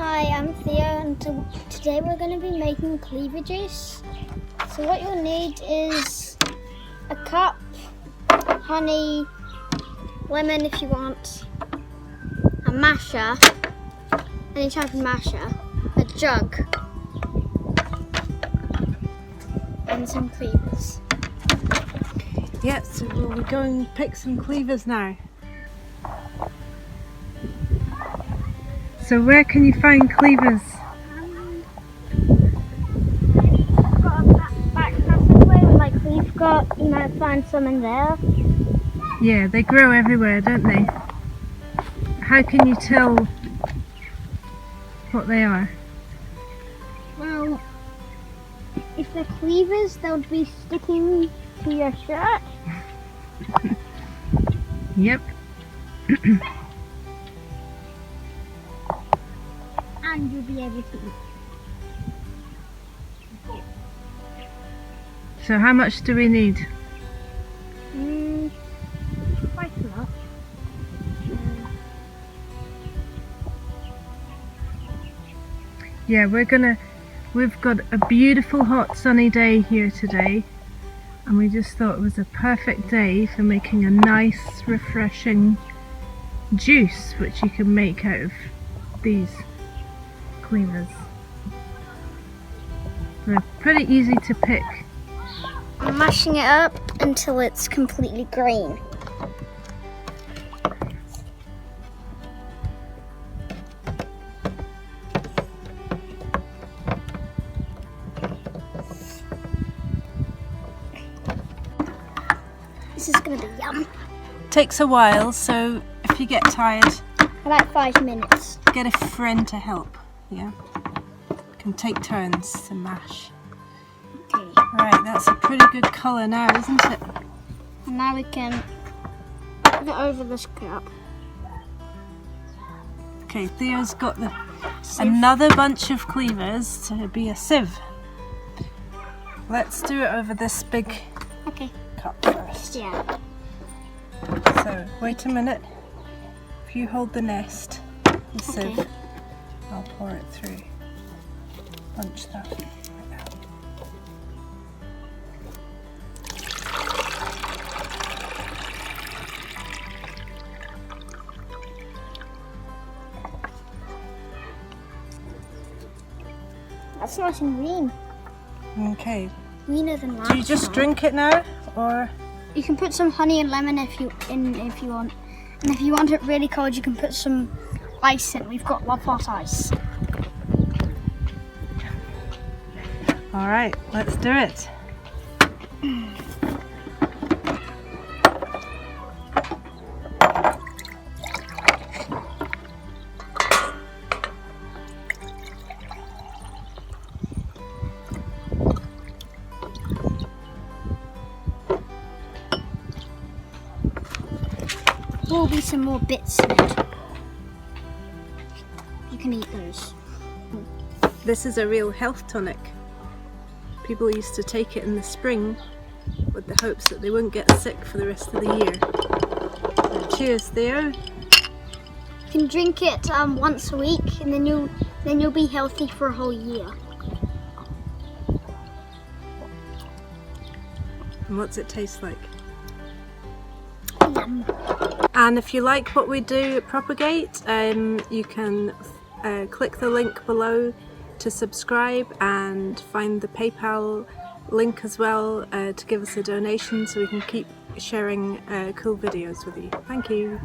Hi, I'm Theo and today we're going to be making cleaver juice. So what you'll need is a cup, honey, lemon if you want, a masher, any type of masher, a jug, and some cleavers. Yeah, so we'll go and pick some cleavers now. So where can you find cleavers? I've got a back passageway with like we've got, you might find some in there. Yeah, they grow everywhere, don't they? How can you tell what they are? Well, if they're cleavers, they'll be sticking to your shirt. Yep. And you'll be able to eat. So how much do we need? Quite a lot. Yeah, we've got a beautiful hot sunny day here today, and we just thought it was a perfect day for making a nice refreshing juice which you can make out of these cleavers. They're pretty easy to pick. I'm mashing it up until it's completely green. This is going to be yum. Takes a while, so if you get tired, About 5 minutes. get a friend to help. Yeah, can take turns to mash. Okay. Right, that's a pretty good colour now, isn't it? And now we can put it over this cup. Okay, Theo's got another bunch of cleavers to be a sieve. Let's do it over this big Okay. cup first. Yeah. So, wait a minute. If you hold the nest, the sieve, Okay. I'll pour it through. Bunch that like that. That's nice and green. Okay. Greener than last Do you just time. drink it now, or? You can put some honey and lemon if you want. And if you want it really cold, you can put some ice in. We've got hot ice. All right, let's do it. There will be some more bits in it. You can eat those. This is a real health tonic. People used to take it in the spring with the hopes that they wouldn't get sick for the rest of the year. So cheers, Theo. You can drink it once a week, and then you'll be healthy for a whole year. And what's it taste like? Yum. And if you like what we do at Propagate, you can click the link below to subscribe and find the PayPal link as well to give us a donation so we can keep sharing cool videos with you. Thank you.